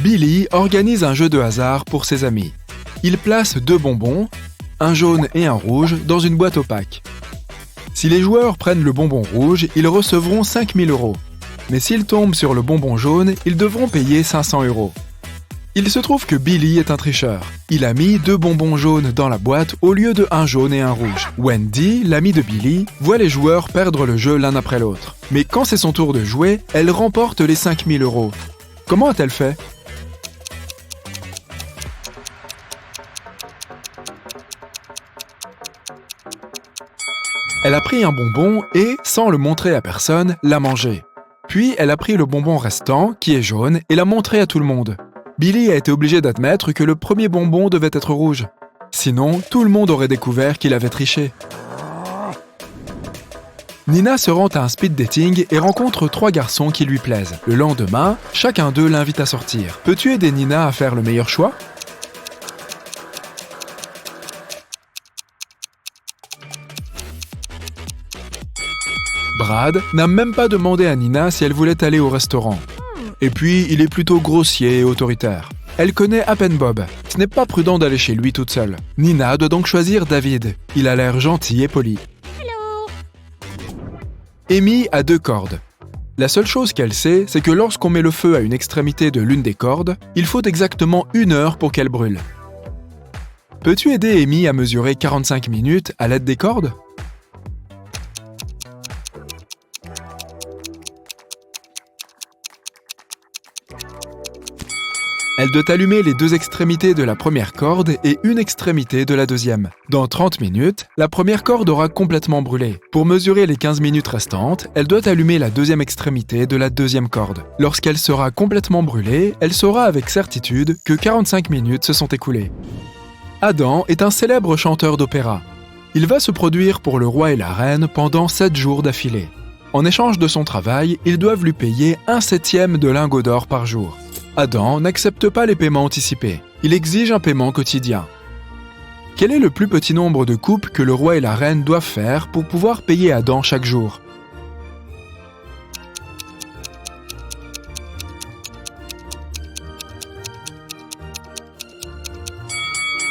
Billy organise un jeu de hasard pour ses amis. Il place 2 bonbons, un jaune et un rouge, dans une boîte opaque. Si les joueurs prennent le bonbon rouge, ils recevront 5 000 €. Mais s'ils tombent sur le bonbon jaune, ils devront payer 500 €. Il se trouve que Billy est un tricheur. Il a mis 2 bonbons jaunes dans la boîte au lieu de un jaune et un rouge. Wendy, l'amie de Billy, voit les joueurs perdre le jeu l'un après l'autre. Mais quand c'est son tour de jouer, elle remporte les 5 000 €. Comment a-t-elle fait ? Elle a pris un bonbon et, sans le montrer à personne, l'a mangé. Puis elle a pris le bonbon restant, qui est jaune, et l'a montré à tout le monde. Billy a été obligé d'admettre que le premier bonbon devait être rouge. Sinon, tout le monde aurait découvert qu'il avait triché. Nina se rend à un speed dating et rencontre 3 garçons qui lui plaisent. Le lendemain, chacun d'eux l'invite à sortir. Peux-tu aider Nina à faire le meilleur choix ? Brad n'a même pas demandé à Nina si elle voulait aller au restaurant. Et puis, il est plutôt grossier et autoritaire. Elle connaît à peine Bob. Ce n'est pas prudent d'aller chez lui toute seule. Nina doit donc choisir David. Il a l'air gentil et poli. Amy a 2 cordes. La seule chose qu'elle sait, c'est que lorsqu'on met le feu à une extrémité de l'une des cordes, il faut exactement 1 heure pour qu'elle brûle. Peux-tu aider Amy à mesurer 45 minutes à l'aide des cordes ? Elle doit allumer les 2 extrémités de la première corde et une extrémité de la deuxième. Dans 30 minutes, la première corde aura complètement brûlé. Pour mesurer les 15 minutes restantes, elle doit allumer la deuxième extrémité de la deuxième corde. Lorsqu'elle sera complètement brûlée, elle saura avec certitude que 45 minutes se sont écoulées. Adam est un célèbre chanteur d'opéra. Il va se produire pour le roi et la reine pendant 7 jours d'affilée. En échange de son travail, ils doivent lui payer 1/7 de lingots d'or par jour. Adam n'accepte pas les paiements anticipés. Il exige un paiement quotidien. Quel est le plus petit nombre de coupes que le roi et la reine doivent faire pour pouvoir payer Adam chaque jour ?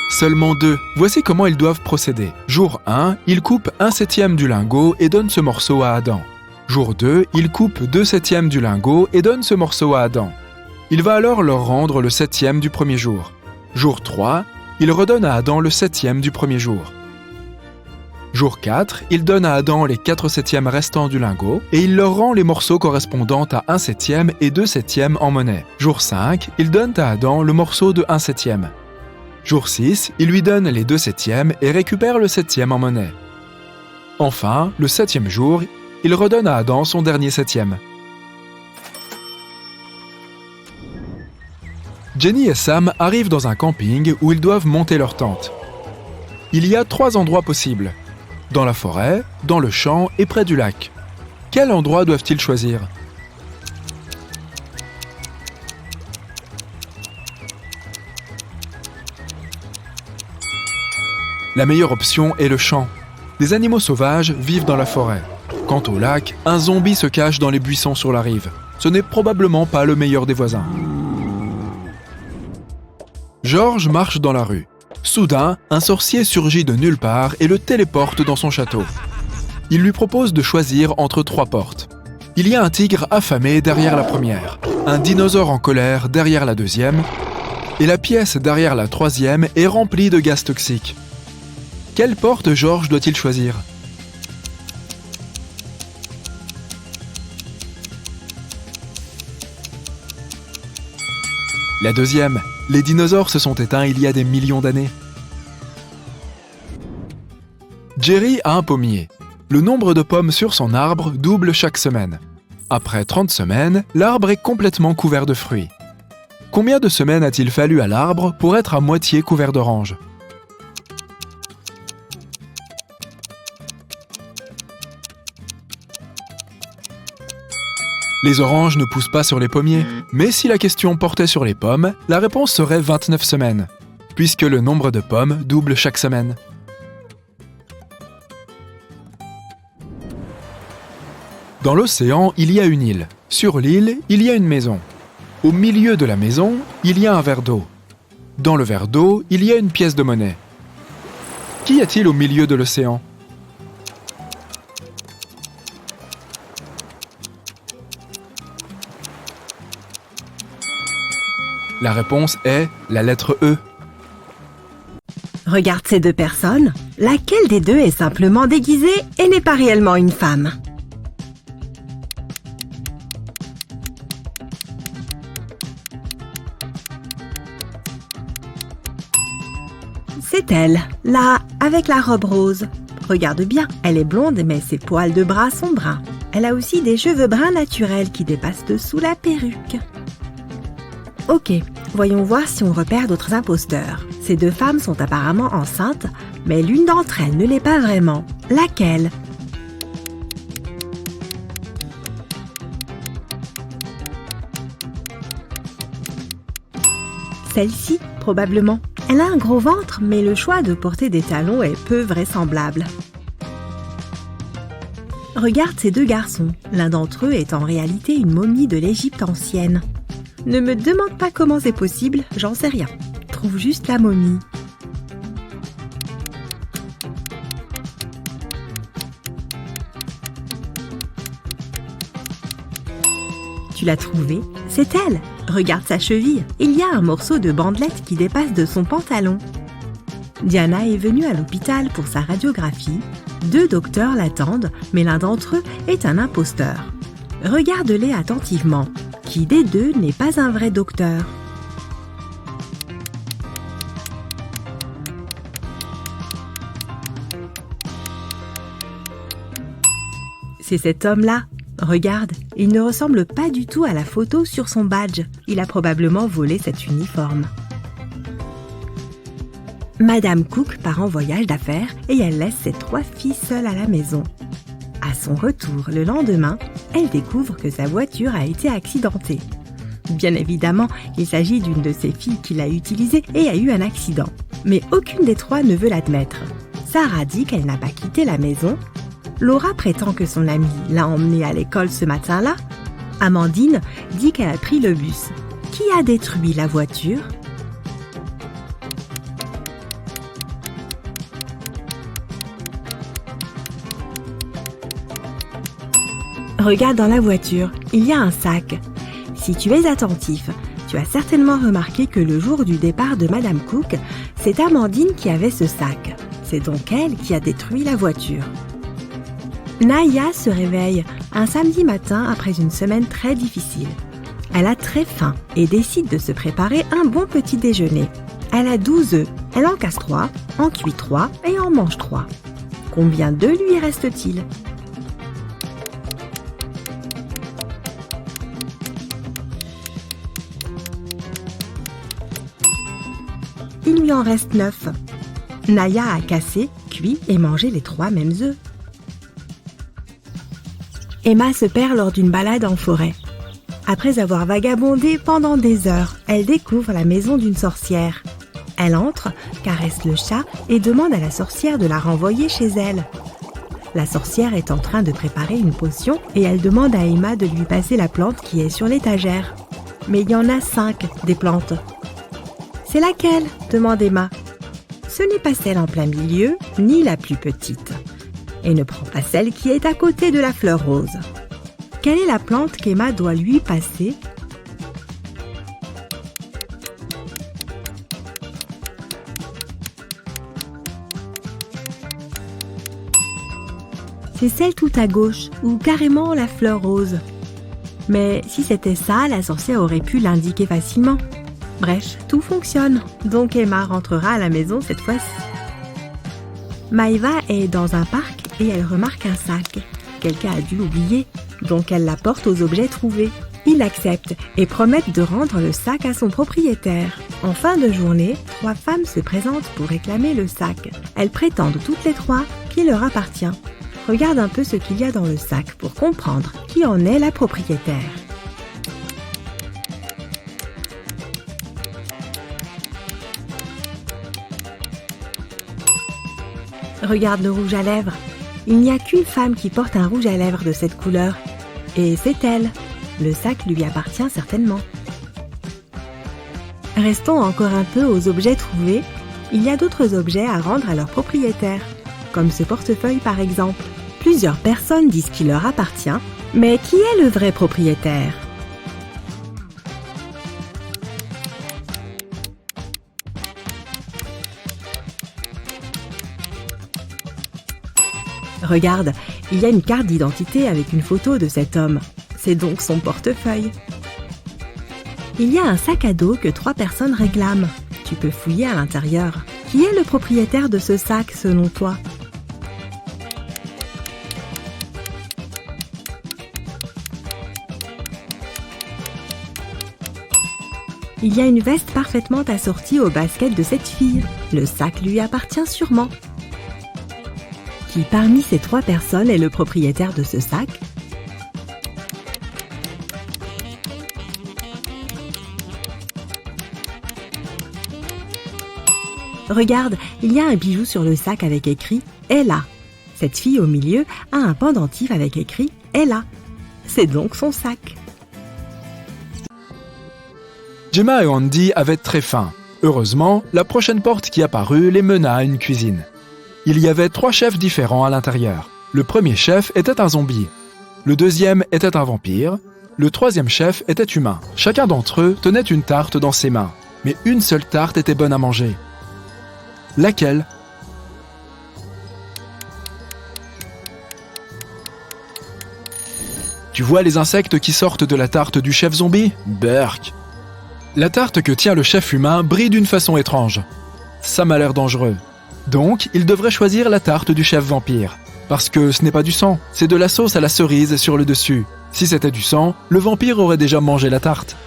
Seulement 2. Voici comment ils doivent procéder. Jour 1, ils coupent 1/7 du lingot et donnent ce morceau à Adam. Jour 2, ils coupent 2/7 du lingot et donnent ce morceau à Adam. Il va alors leur rendre le 7e du premier jour. Jour 3, il redonne à Adam le 7e du premier jour. Jour 4, il donne à Adam les 4/7 restants du lingot et il leur rend les morceaux correspondant à 1/7 et 2/7 en monnaie. Jour 5, il donne à Adam le morceau de 1/7. Jour 6, il lui donne les 2/7 et récupère le 7e en monnaie. Enfin, le 7e jour, il redonne à Adam son dernier 7e. Jenny et Sam arrivent dans un camping où ils doivent monter leur tente. Il y a 3 endroits possibles. Dans la forêt, dans le champ et près du lac. Quel endroit doivent-ils choisir ? La meilleure option est le champ. Les animaux sauvages vivent dans la forêt. Quant au lac, un zombie se cache dans les buissons sur la rive. Ce n'est probablement pas le meilleur des voisins. George marche dans la rue. Soudain, un sorcier surgit de nulle part et le téléporte dans son château. Il lui propose de choisir entre 3 portes. Il y a un tigre affamé derrière la première, un dinosaure en colère derrière la deuxième, et la pièce derrière la troisième est remplie de gaz toxiques. Quelle porte George doit-il choisir ? La deuxième. Les dinosaures se sont éteints il y a des millions d'années. Jerry a un pommier. Le nombre de pommes sur son arbre double chaque semaine. Après 30 semaines, l'arbre est complètement couvert de fruits. Combien de semaines a-t-il fallu à l'arbre pour être à moitié couvert d'oranges ? Les oranges ne poussent pas sur les pommiers, mais si la question portait sur les pommes, la réponse serait 29 semaines, puisque le nombre de pommes double chaque semaine. Dans l'océan, il y a une île. Sur l'île, il y a une maison. Au milieu de la maison, il y a un verre d'eau. Dans le verre d'eau, il y a une pièce de monnaie. Qu'y a-t-il au milieu de l'océan? La réponse est la lettre E. Regarde ces deux personnes. Laquelle des deux est simplement déguisée et n'est pas réellement une femme? C'est elle, là, avec la robe rose. Regarde bien, elle est blonde mais ses poils de bras sont bruns. Elle a aussi des cheveux bruns naturels qui dépassent dessous la perruque. Ok, voyons voir si on repère d'autres imposteurs. Ces deux femmes sont apparemment enceintes, mais l'une d'entre elles ne l'est pas vraiment. Laquelle? Celle-ci, probablement. Elle a un gros ventre, mais le choix de porter des talons est peu vraisemblable. Regarde ces deux garçons. L'un d'entre eux est en réalité une momie de l'Égypte ancienne. Ne me demande pas comment c'est possible, j'en sais rien. Trouve juste la momie. Tu l'as trouvée? C'est elle! Regarde sa cheville, il y a un morceau de bandelette qui dépasse de son pantalon. Diana est venue à l'hôpital pour sa radiographie. 2 docteurs l'attendent, mais l'un d'entre eux est un imposteur. Regarde-les attentivement. Qui des deux n'est pas un vrai docteur? C'est cet homme-là. Regarde, il ne ressemble pas du tout à la photo sur son badge. Il a probablement volé cet uniforme. Madame Cook part en voyage d'affaires et elle laisse ses 3 filles seules à la maison. À son retour le lendemain, elle découvre que sa voiture a été accidentée. Bien évidemment, il s'agit d'une de ses filles qui l'a utilisée et a eu un accident. Mais aucune des 3 ne veut l'admettre. Sarah dit qu'elle n'a pas quitté la maison. Laura prétend que son amie l'a emmenée à l'école ce matin-là. Amandine dit qu'elle a pris le bus. Qui a détruit la voiture? Regarde dans la voiture, il y a un sac. Si tu es attentif, tu as certainement remarqué que le jour du départ de Madame Cook, c'est Amandine qui avait ce sac. C'est donc elle qui a détruit la voiture. Naya se réveille un samedi matin après une semaine très difficile. Elle a très faim et décide de se préparer un bon petit déjeuner. Elle a 12 œufs, elle en casse 3, en cuit 3 et en mange 3. Combien d'œufs lui reste-t-il? Il lui en reste 9. Naya a cassé, cuit et mangé les 3 mêmes œufs. Emma se perd lors d'une balade en forêt. Après avoir vagabondé pendant des heures, elle découvre la maison d'une sorcière. Elle entre, caresse le chat et demande à la sorcière de la renvoyer chez elle. La sorcière est en train de préparer une potion et elle demande à Emma de lui passer la plante qui est sur l'étagère. Mais il y en a 5 des plantes. C'est laquelle? Demande Emma. Ce n'est pas celle en plein milieu, ni la plus petite. Et ne prend pas celle qui est à côté de la fleur rose. Quelle est la plante qu'Emma doit lui passer? C'est celle tout à gauche, ou carrément la fleur rose. Mais si c'était ça, la sorcière aurait pu l'indiquer facilement. Bref, tout fonctionne, donc Emma rentrera à la maison cette fois-ci. Maëva est dans un parc et elle remarque un sac. Quelqu'un a dû l'oublier, donc elle l'apporte aux objets trouvés. Ils acceptent et promettent de rendre le sac à son propriétaire. En fin de journée, 3 femmes se présentent pour réclamer le sac. Elles prétendent toutes les 3 qu'il leur appartient. Regarde un peu ce qu'il y a dans le sac pour comprendre qui en est la propriétaire. Regarde le rouge à lèvres. Il n'y a qu'une femme qui porte un rouge à lèvres de cette couleur. Et c'est elle. Le sac lui appartient certainement. Restons encore un peu aux objets trouvés. Il y a d'autres objets à rendre à leur propriétaire, comme ce portefeuille par exemple. Plusieurs personnes disent qu'il leur appartient, mais qui est le vrai propriétaire ? Regarde, il y a une carte d'identité avec une photo de cet homme. C'est donc son portefeuille. Il y a un sac à dos que 3 personnes réclament. Tu peux fouiller à l'intérieur. Qui est le propriétaire de ce sac selon toi ? Il y a une veste parfaitement assortie au basket de cette fille. Le sac lui appartient sûrement. Qui parmi ces 3 personnes est le propriétaire de ce sac ? Regarde, il y a un bijou sur le sac avec écrit « Ella ». Cette fille au milieu a un pendentif avec écrit « Ella ». C'est donc son sac. Gemma et Andy avaient très faim. Heureusement, la prochaine porte qui apparut les mena à une cuisine. Il y avait 3 chefs différents à l'intérieur. Le premier chef était un zombie. Le deuxième était un vampire. Le troisième chef était humain. Chacun d'entre eux tenait une tarte dans ses mains. Mais une seule tarte était bonne à manger. Laquelle ? Tu vois les insectes qui sortent de la tarte du chef zombie ? Burk ! La tarte que tient le chef humain brille d'une façon étrange. Ça m'a l'air dangereux. Donc, il devrait choisir la tarte du chef vampire. Parce que ce n'est pas du sang, c'est de la sauce à la cerise sur le dessus. Si c'était du sang, le vampire aurait déjà mangé la tarte.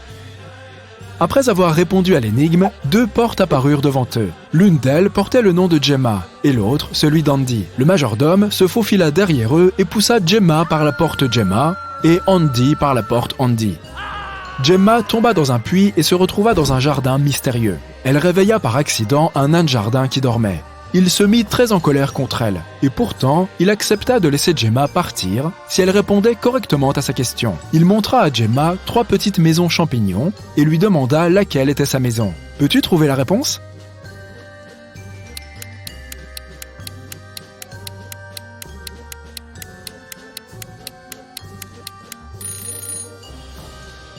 Après avoir répondu à l'énigme, 2 portes apparurent devant eux. L'une d'elles portait le nom de Gemma, et l'autre celui d'Andy. Le majordome se faufila derrière eux et poussa Gemma par la porte Gemma, et Andy par la porte Andy. Gemma tomba dans un puits et se retrouva dans un jardin mystérieux. Elle réveilla par accident un nain de jardin qui dormait. Il se mit très en colère contre elle, et pourtant, il accepta de laisser Gemma partir si elle répondait correctement à sa question. Il montra à Gemma 3 petites maisons champignons et lui demanda laquelle était sa maison. Peux-tu trouver la réponse ?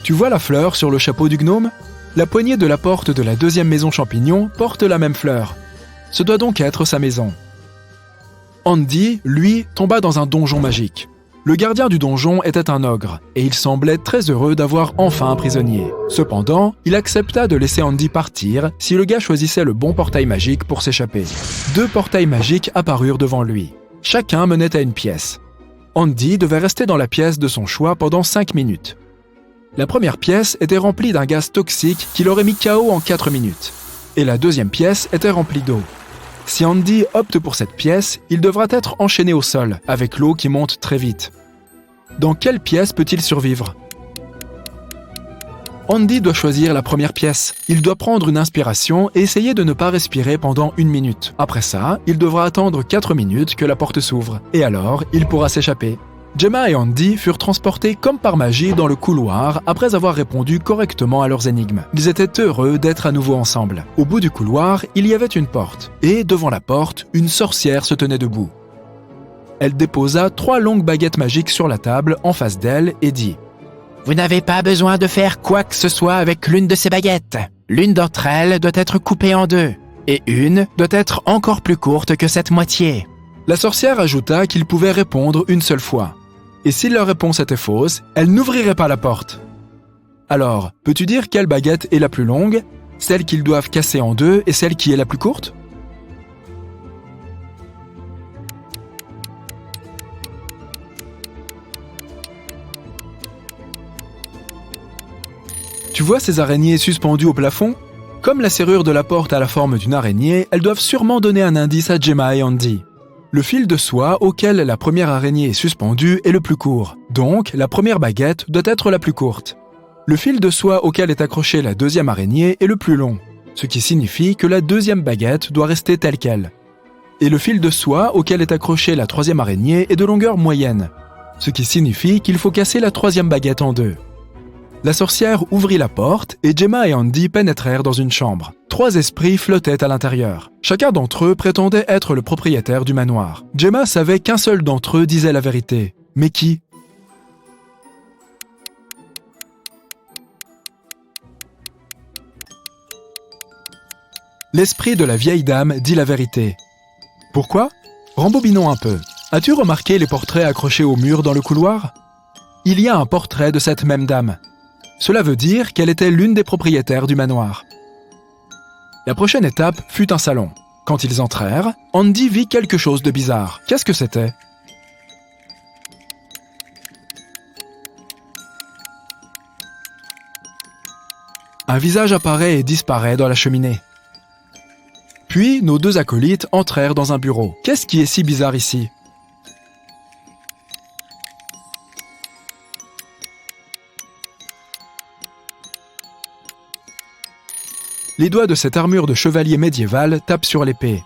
Tu vois la fleur sur le chapeau du gnome ? La poignée de la porte de la 2e maison champignon porte la même fleur. Ce doit donc être sa maison. Andy, lui, tomba dans un donjon magique. Le gardien du donjon était un ogre, et il semblait très heureux d'avoir enfin un prisonnier. Cependant, il accepta de laisser Andy partir si le gars choisissait le bon portail magique pour s'échapper. 2 portails magiques apparurent devant lui. Chacun menait à une pièce. Andy devait rester dans la pièce de son choix pendant 5 minutes. La première pièce était remplie d'un gaz toxique qui l'aurait mis KO en 4 minutes. Et la deuxième pièce était remplie d'eau. Si Andy opte pour cette pièce, il devra être enchaîné au sol, avec l'eau qui monte très vite. Dans quelle pièce peut-il survivre ? Andy doit choisir la première pièce. Il doit prendre une inspiration et essayer de ne pas respirer pendant 1 minute. Après ça, il devra attendre 4 minutes que la porte s'ouvre. Et alors, il pourra s'échapper. Gemma et Andy furent transportés comme par magie dans le couloir après avoir répondu correctement à leurs énigmes. Ils étaient heureux d'être à nouveau ensemble. Au bout du couloir, il y avait une porte. Et devant la porte, une sorcière se tenait debout. Elle déposa 3 longues baguettes magiques sur la table en face d'elle et dit « Vous n'avez pas besoin de faire quoi que ce soit avec l'une de ces baguettes. L'une d'entre elles doit être coupée en 2. Et une doit être encore plus courte que cette moitié. » La sorcière ajouta qu'ils pouvaient répondre une seule fois. Et si leur réponse était fausse, elle n'ouvrirait pas la porte. Alors, peux-tu dire quelle baguette est la plus longue, celle qu'ils doivent casser en 2 et celle qui est la plus courte ? Tu vois ces araignées suspendues au plafond ? Comme la serrure de la porte a la forme d'une araignée, elles doivent sûrement donner un indice à Gemma et Andy. Le fil de soie auquel la première araignée est suspendue est le plus court, donc la première baguette doit être la plus courte. Le fil de soie auquel est accrochée la deuxième araignée est le plus long, ce qui signifie que la deuxième baguette doit rester telle qu'elle. Et le fil de soie auquel est accrochée la troisième araignée est de longueur moyenne, ce qui signifie qu'il faut casser la troisième baguette en 2. La sorcière ouvrit la porte et Gemma et Andy pénétrèrent dans une chambre. 3 esprits flottaient à l'intérieur. Chacun d'entre eux prétendait être le propriétaire du manoir. Gemma savait qu'un seul d'entre eux disait la vérité. Mais qui ? L'esprit de la vieille dame dit la vérité. Pourquoi ? Rembobinons un peu. As-tu remarqué les portraits accrochés au mur dans le couloir ? Il y a un portrait de cette même dame. Cela veut dire qu'elle était l'une des propriétaires du manoir. La prochaine étape fut un salon. Quand ils entrèrent, Andy vit quelque chose de bizarre. Qu'est-ce que c'était ? Un visage apparaît et disparaît dans la cheminée. Puis, nos 2 acolytes entrèrent dans un bureau. Qu'est-ce qui est si bizarre ici ? Les doigts de cette armure de chevalier médiéval tapent sur l'épée.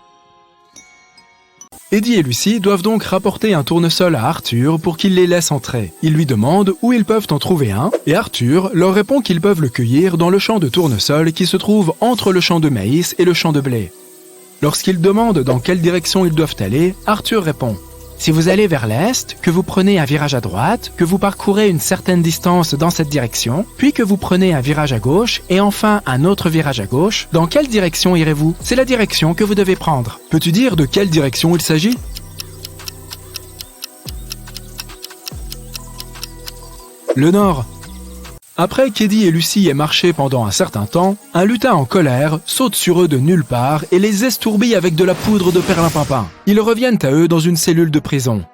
Eddie et Lucy doivent donc rapporter un tournesol à Arthur pour qu'il les laisse entrer. Ils lui demandent où ils peuvent en trouver un, et Arthur leur répond qu'ils peuvent le cueillir dans le champ de tournesol qui se trouve entre le champ de maïs et le champ de blé. Lorsqu'ils demandent dans quelle direction ils doivent aller, Arthur répond « Si vous allez vers l'est, que vous prenez un virage à droite, que vous parcourez une certaine distance dans cette direction, puis que vous prenez un virage à gauche, et enfin un autre virage à gauche, dans quelle direction irez-vous ? C'est la direction que vous devez prendre. Peux-tu dire de quelle direction il s'agit ? Le nord. Après qu'Eddie et Lucy aient marché pendant un certain temps, un lutin en colère saute sur eux de nulle part et les estourbille avec de la poudre de perlimpinpin. Ils reviennent à eux dans une cellule de prison.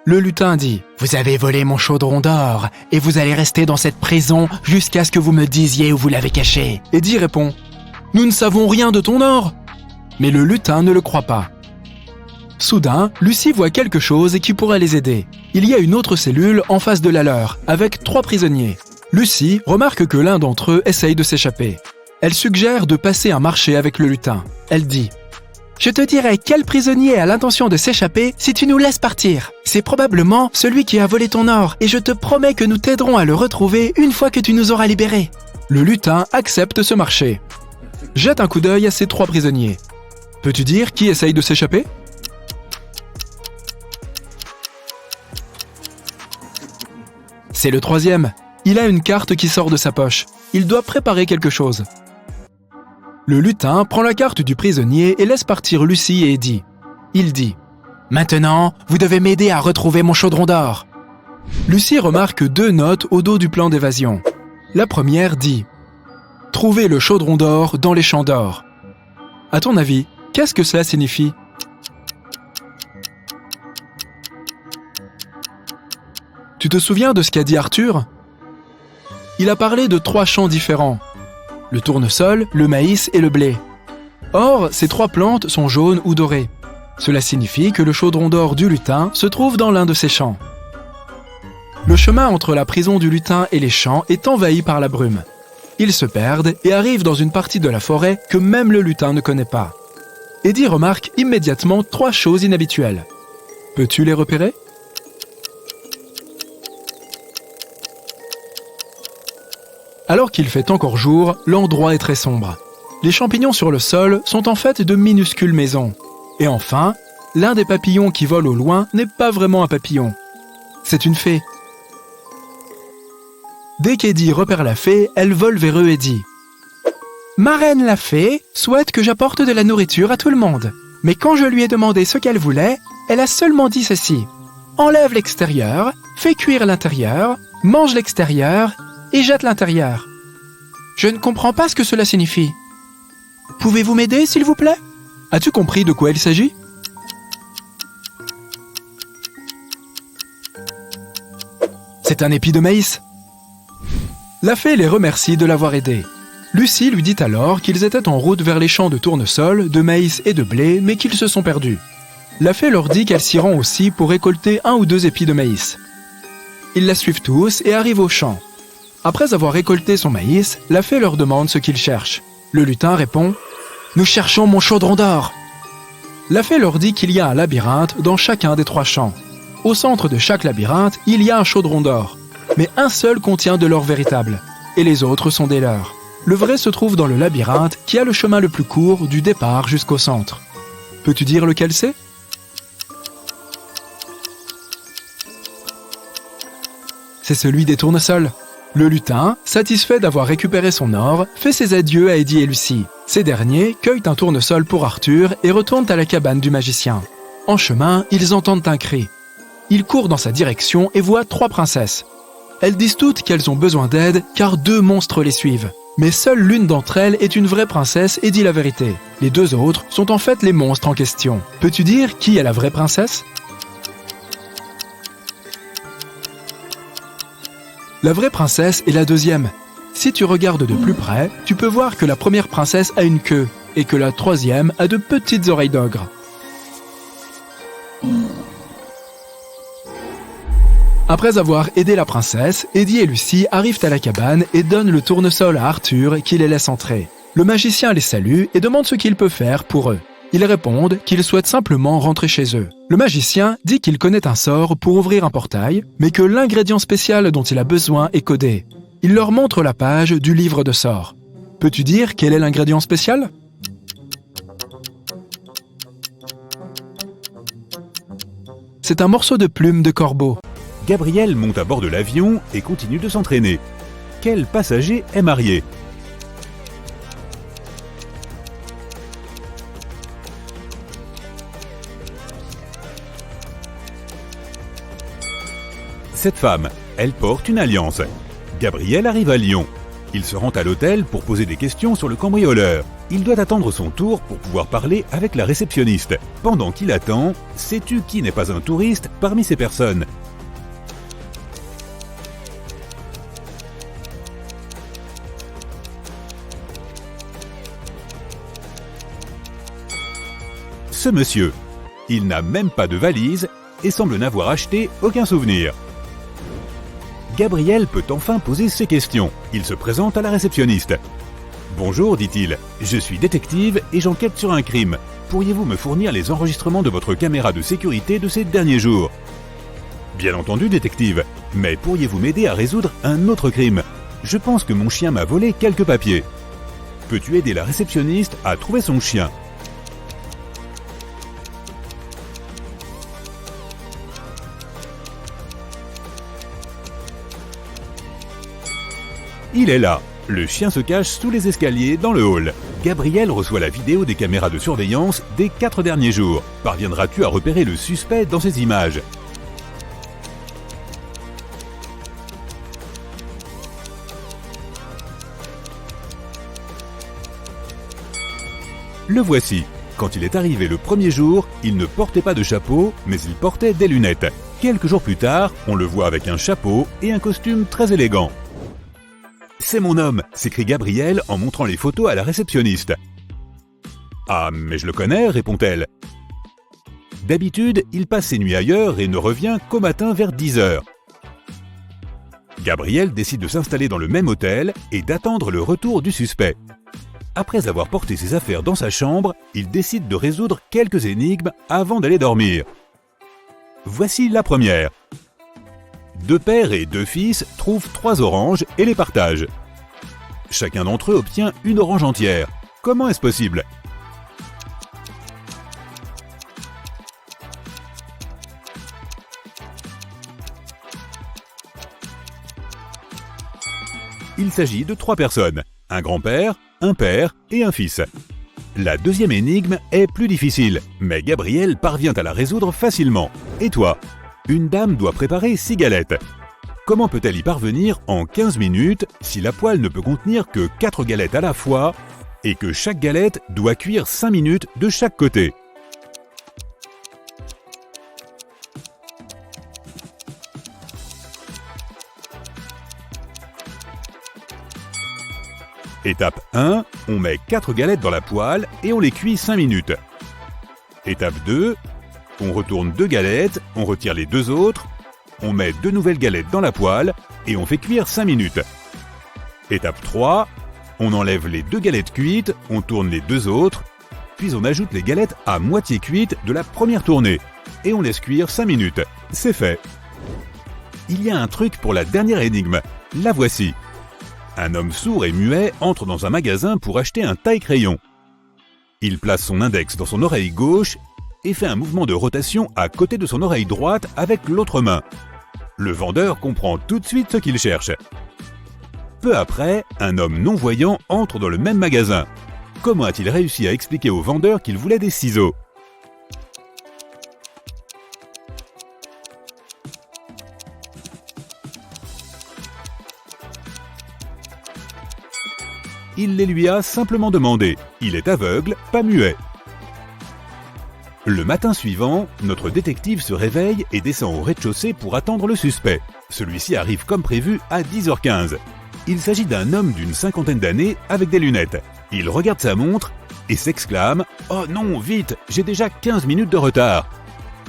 Le lutin dit « Vous avez volé mon chaudron d'or et vous allez rester dans cette prison jusqu'à ce que vous me disiez où vous l'avez caché. » Eddie répond « Nous ne savons rien de ton or !» Mais le lutin ne le croit pas. Soudain, Lucy voit quelque chose qui pourrait les aider. Il y a une autre cellule en face de la leur, avec 3 prisonniers. Lucy remarque que l'un d'entre eux essaye de s'échapper. Elle suggère de passer un marché avec le lutin. Elle dit « Je te dirai quel prisonnier a l'intention de s'échapper si tu nous laisses partir. C'est probablement celui qui a volé ton or et je te promets que nous t'aiderons à le retrouver une fois que tu nous auras libérés. » Le lutin accepte ce marché. Jette un coup d'œil à ces 3 prisonniers. Peux-tu dire qui essaye de s'échapper ? C'est le 3e. Il a une carte qui sort de sa poche. Il doit préparer quelque chose. Le lutin prend la carte du prisonnier et laisse partir Lucy et Eddie. Il dit « Maintenant, vous devez m'aider à retrouver mon chaudron d'or. » Lucy remarque 2 notes au dos du plan d'évasion. La première dit « Trouver le chaudron d'or dans les champs d'or. » À ton avis, qu'est-ce que cela signifie ? Tu te souviens de ce qu'a dit Arthur ? Il a parlé de 3 champs différents. Le tournesol, le maïs et le blé. Or, ces 3 plantes sont jaunes ou dorées. Cela signifie que le chaudron d'or du lutin se trouve dans l'un de ces champs. Le chemin entre la prison du lutin et les champs est envahi par la brume. Ils se perdent et arrivent dans une partie de la forêt que même le lutin ne connaît pas. Eddie remarque immédiatement 3 choses inhabituelles. Peux-tu les repérer ? Alors qu'il fait encore jour, l'endroit est très sombre. Les champignons sur le sol sont en fait de minuscules maisons. Et enfin, l'un des papillons qui vole au loin n'est pas vraiment un papillon. C'est une fée. Dès qu'Eddie repère la fée, elle vole vers eux et dit « Ma reine la fée souhaite que j'apporte de la nourriture à tout le monde. Mais quand je lui ai demandé ce qu'elle voulait, elle a seulement dit ceci. Enlève l'extérieur, fais cuire l'intérieur, mange l'extérieur et jette l'intérieur. Je ne comprends pas ce que cela signifie. Pouvez-vous m'aider, s'il vous plaît ? As-tu compris de quoi il s'agit ? C'est un épi de maïs. La fée les remercie de l'avoir aidé. Lucy lui dit alors qu'ils étaient en route vers les champs de tournesol, de maïs et de blé, mais qu'ils se sont perdus. La fée leur dit qu'elle s'y rend aussi pour récolter 1 ou 2 épis de maïs. Ils la suivent tous et arrivent au champ. Après avoir récolté son maïs, la fée leur demande ce qu'ils cherchent. Le lutin répond « Nous cherchons mon chaudron d'or !» La fée leur dit qu'il y a un labyrinthe dans chacun des 3 champs. Au centre de chaque labyrinthe, il y a un chaudron d'or, mais un seul contient de l'or véritable. et les autres sont des leurs. Le vrai se trouve dans le labyrinthe qui a le chemin le plus court du départ jusqu'au centre. Peux-tu dire lequel c'est ? C'est celui des tournesols. Le lutin, satisfait d'avoir récupéré son or, fait ses adieux à Eddie et Lucie. Ces derniers cueillent un tournesol pour Arthur et retournent à la cabane du magicien. En chemin, ils entendent un cri. Ils courent dans sa direction et voient 3 princesses. Elles disent toutes qu'elles ont besoin d'aide car 2 monstres les suivent. Mais seule l'une d'entre elles est une vraie princesse et dit la vérité. Les 2 autres sont en fait les monstres en question. Peux-tu dire qui est la vraie princesse ? La vraie princesse est la deuxième. Si tu regardes de plus près, tu peux voir que la première princesse a une queue et que la troisième a de petites oreilles d'ogre. Après avoir aidé la princesse, Eddie et Lucie arrivent à la cabane et donnent le tournesol à Arthur qui les laisse entrer. Le magicien les salue et demande ce qu'il peut faire pour eux. Ils répondent qu'ils souhaitent simplement rentrer chez eux. Le magicien dit qu'il connaît un sort pour ouvrir un portail, mais que l'ingrédient spécial dont il a besoin est codé. Il leur montre la page du livre de sorts. Peux-tu dire quel est l'ingrédient spécial ? C'est un morceau de plume de corbeau. Gabriel monte à bord de l'avion et continue de s'entraîner. Quel passager est marié ? Cette femme, elle porte une alliance. Gabriel arrive à Lyon. Il se rend à l'hôtel pour poser des questions sur le cambrioleur. Il doit attendre son tour pour pouvoir parler avec la réceptionniste. Pendant qu'il attend, sais-tu qui n'est pas un touriste parmi ces personnes ? Ce monsieur, il n'a même pas de valise et semble n'avoir acheté aucun souvenir. Gabriel peut enfin poser ses questions. Il se présente à la réceptionniste. « Bonjour, dit-il, je suis détective et j'enquête sur un crime. Pourriez-vous me fournir les enregistrements de votre caméra de sécurité de ces derniers jours ?»« Bien entendu, détective, mais pourriez-vous m'aider à résoudre un autre crime ? Je pense que mon chien m'a volé quelques papiers. » Peux-tu aider la réceptionniste à trouver son chien ? Il est là. Le chien se cache sous les escaliers dans le hall. Gabriel reçoit la vidéo des caméras de surveillance des 4 derniers jours. Parviendras-tu à repérer le suspect dans ces images ? Le voici. Quand il est arrivé le premier jour, il ne portait pas de chapeau, mais il portait des lunettes. Quelques jours plus tard, on le voit avec un chapeau et un costume très élégant. « C'est mon homme !» s'écrie Gabriel en montrant les photos à la réceptionniste. « Ah, mais je le connais !» répond-elle. D'habitude, il passe ses nuits ailleurs et ne revient qu'au matin vers 10h. Gabriel décide de s'installer dans le même hôtel et d'attendre le retour du suspect. Après avoir porté ses affaires dans sa chambre, il décide de résoudre quelques énigmes avant d'aller dormir. Voici la première. 2 pères et 2 fils trouvent 3 oranges et les partagent. Chacun d'entre eux obtient une orange entière. Comment est-ce possible ? Il s'agit de 3 personnes, un grand-père, un père et un fils. La deuxième énigme est plus difficile, mais Gabriel parvient à la résoudre facilement. Et toi ? Une dame doit préparer 6 galettes. Comment peut-elle y parvenir en 15 minutes si la poêle ne peut contenir que 4 galettes à la fois et que chaque galette doit cuire 5 minutes de chaque côté ? Étape 1, on met 4 galettes dans la poêle et on les cuit 5 minutes. Étape 2, on retourne 2 galettes, on retire les 2 autres, on met 2 nouvelles galettes dans la poêle et on fait cuire 5 minutes. Étape 3, on enlève les 2 galettes cuites, on tourne les 2 autres, puis on ajoute les galettes à moitié cuites de la première tournée et on laisse cuire 5 minutes. C'est fait. Il y a un truc pour la dernière énigme, la voici. Un homme sourd et muet entre dans un magasin pour acheter un taille-crayon. Il place son index dans son oreille gauche et fait un mouvement de rotation à côté de son oreille droite avec l'autre main. Le vendeur comprend tout de suite ce qu'il cherche. Peu après, un homme non-voyant entre dans le même magasin. Comment a-t-il réussi à expliquer au vendeur qu'il voulait des ciseaux ? Il les lui a simplement demandés. Il est aveugle, pas muet. Le matin suivant, notre détective se réveille et descend au rez-de-chaussée pour attendre le suspect. Celui-ci arrive comme prévu à 10h15. Il s'agit d'un homme d'une cinquantaine d'années avec des lunettes. Il regarde sa montre et s'exclame « Oh non, vite, j'ai déjà 15 minutes de retard !»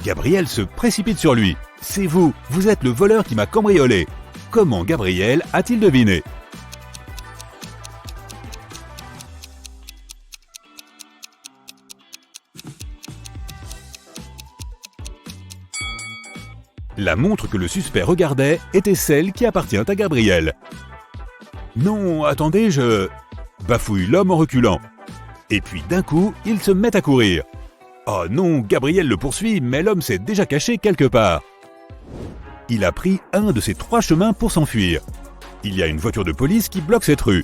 Gabriel se précipite sur lui. « C'est vous, vous êtes le voleur qui m'a cambriolé !» Comment Gabriel a-t-il deviné ? La montre que le suspect regardait était celle qui appartient à Gabriel. « Non, attendez, bafouille l'homme en reculant. Et puis d'un coup, il se met à courir. Oh non, Gabriel le poursuit, mais l'homme s'est déjà caché quelque part. Il a pris un de ces 3 chemins pour s'enfuir. Il y a une voiture de police qui bloque cette rue.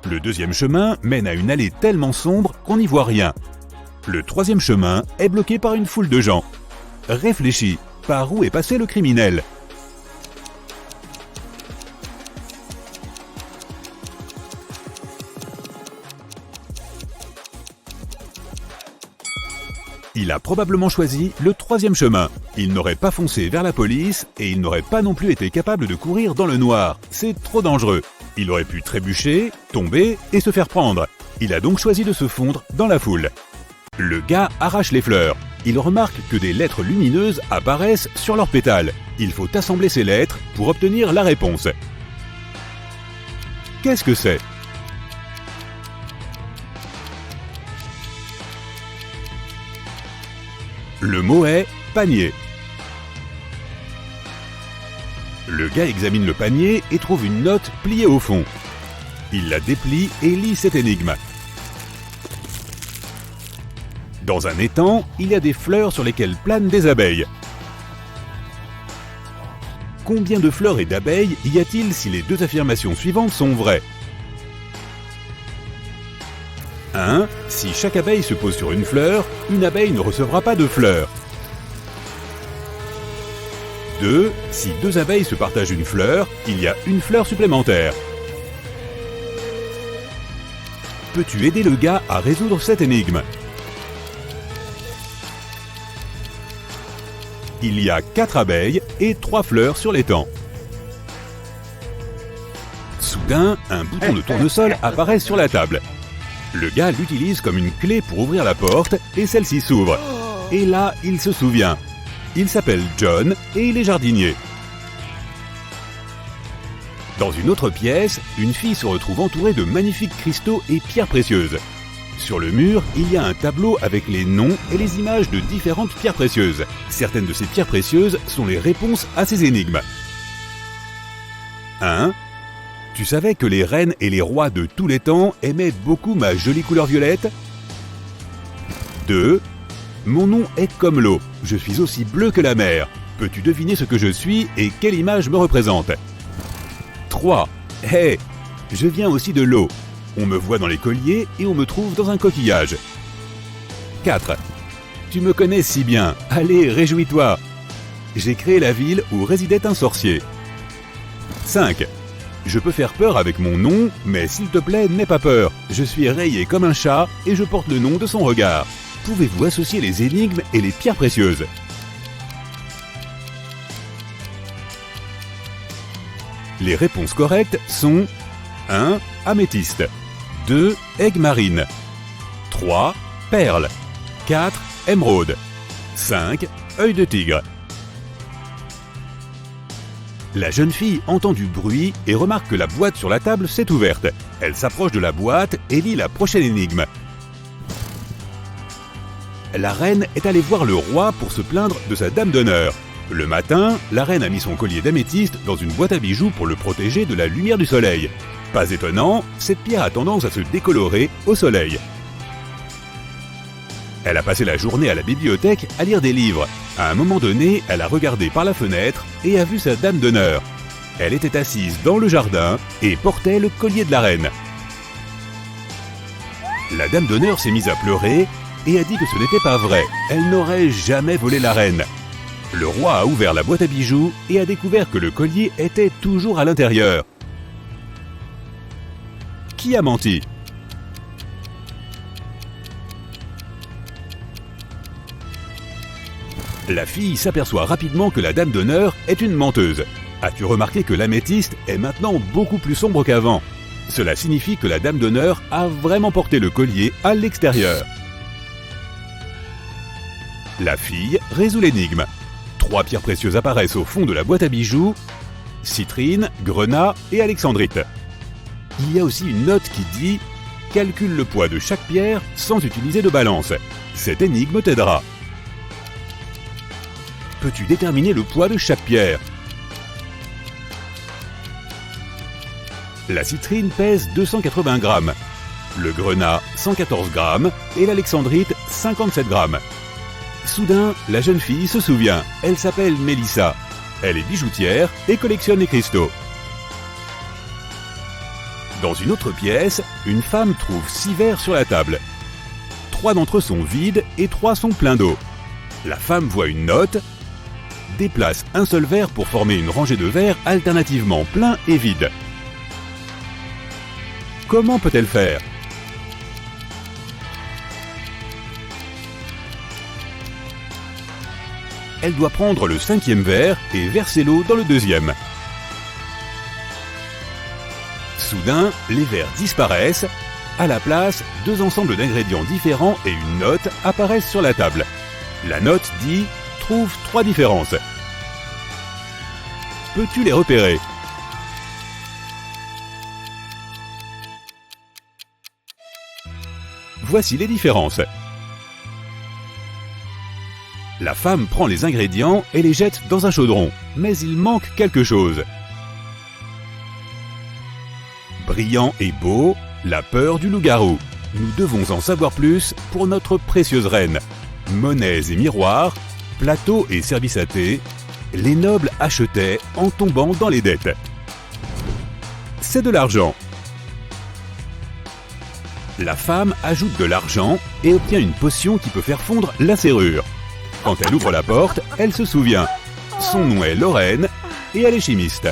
Le deuxième chemin mène à une allée tellement sombre qu'on n'y voit rien. Le troisième chemin est bloqué par une foule de gens. Réfléchis, par où est passé le criminel ? Il a probablement choisi le troisième chemin. Il n'aurait pas foncé vers la police et il n'aurait pas non plus été capable de courir dans le noir. C'est trop dangereux. Il aurait pu trébucher, tomber et se faire prendre. Il a donc choisi de se fondre dans la foule. Le gars arrache les fleurs. Il remarque que des lettres lumineuses apparaissent sur leurs pétales. Il faut assembler ces lettres pour obtenir la réponse. Qu'est-ce que c'est ? Le mot est « panier ». Le gars examine le panier et trouve une note pliée au fond. Il la déplie et lit cette énigme. Dans un étang, il y a des fleurs sur lesquelles planent des abeilles. Combien de fleurs et d'abeilles y a-t-il si les 2 affirmations suivantes sont vraies ? 1. Si chaque abeille se pose sur une abeille ne recevra pas de fleurs. 2. Si 2 abeilles se partagent une fleur, il y a une fleur supplémentaire. Peux-tu aider le gars à résoudre cette énigme ? Il y a 4 abeilles et 3 fleurs sur l'étang. Soudain, un bouton de tournesol apparaît sur la table. Le gars l'utilise comme une clé pour ouvrir la porte et celle-ci s'ouvre. Et là, il se souvient. Il s'appelle John et il est jardinier. Dans une autre pièce, une fille se retrouve entourée de magnifiques cristaux et pierres précieuses. Sur le mur, il y a un tableau avec les noms et les images de différentes pierres précieuses. Certaines de ces pierres précieuses sont les réponses à ces énigmes. 1. Tu savais que les reines et les rois de tous les temps aimaient beaucoup ma jolie couleur violette ? 2. Mon nom est comme l'eau. Je suis aussi bleu que la mer. Peux-tu deviner ce que je suis et quelle image me représente ? 3. Hé, je viens aussi de l'eau. On me voit dans les colliers et on me trouve dans un coquillage. 4. Tu me connais si bien. Allez, réjouis-toi. J'ai créé la ville où résidait un sorcier. 5. Je peux faire peur avec mon nom, mais s'il te plaît, n'aie pas peur. Je suis rayé comme un chat et je porte le nom de son regard. Pouvez-vous associer les énigmes et les pierres précieuses ? Les réponses correctes sont 1. Améthyste. 2. Aigue marine. 3. Perle. 4. Émeraude. 5. Œil de tigre. La jeune fille entend du bruit et remarque que la boîte sur la table s'est ouverte. Elle s'approche de la boîte et lit la prochaine énigme. La reine est allée voir le roi pour se plaindre de sa dame d'honneur. Le matin, la reine a mis son collier d'améthyste dans une boîte à bijoux pour le protéger de la lumière du soleil. Pas étonnant, cette pierre a tendance à se décolorer au soleil. Elle a passé la journée à la bibliothèque à lire des livres. À un moment donné, elle a regardé par la fenêtre et a vu sa dame d'honneur. Elle était assise dans le jardin et portait le collier de la reine. La dame d'honneur s'est mise à pleurer et a dit que ce n'était pas vrai. Elle n'aurait jamais volé la reine. Le roi a ouvert la boîte à bijoux et a découvert que le collier était toujours à l'intérieur. Qui a menti? La fille s'aperçoit rapidement que la dame d'honneur est une menteuse. As-tu remarqué que l'améthyste est maintenant beaucoup plus sombre qu'avant? Cela signifie que la dame d'honneur a vraiment porté le collier à l'extérieur. La fille résout l'énigme. 3 pierres précieuses apparaissent au fond de la boîte à bijoux: citrine, grenat et alexandrite. Il y a aussi une note qui dit « Calcule le poids de chaque pierre sans utiliser de balance ». Cette énigme t'aidera. Peux-tu déterminer le poids de chaque pierre? La citrine pèse 280 grammes, le grenat 114 grammes et l'alexandrite 57 grammes. Soudain, la jeune fille se souvient, elle s'appelle Mélissa. Elle est bijoutière et collectionne les cristaux. Dans une autre pièce, une femme trouve 6 verres sur la table. 3 d'entre eux sont vides et 3 sont pleins d'eau. La femme voit une note: déplace un seul verre pour former une rangée de verres alternativement pleins et vides. Comment peut-elle faire? Elle doit prendre le 5e verre et verser l'eau dans le 2e. Soudain, les verres disparaissent. À la place, 2 ensembles d'ingrédients différents et une note apparaissent sur la table. La note dit « Trouve 3 différences ». Peux-tu les repérer? Voici les différences. La femme prend les ingrédients et les jette dans un chaudron, mais il manque quelque chose. Brillant et beau, la peur du loup-garou. Nous devons en savoir plus pour notre précieuse reine. Monnaies et miroirs, plateaux et services à thé, les nobles achetaient en tombant dans les dettes. C'est de l'argent. La femme ajoute de l'argent et obtient une potion qui peut faire fondre la serrure. Quand elle ouvre la porte, elle se souvient. Son nom est Lorraine et elle est chimiste.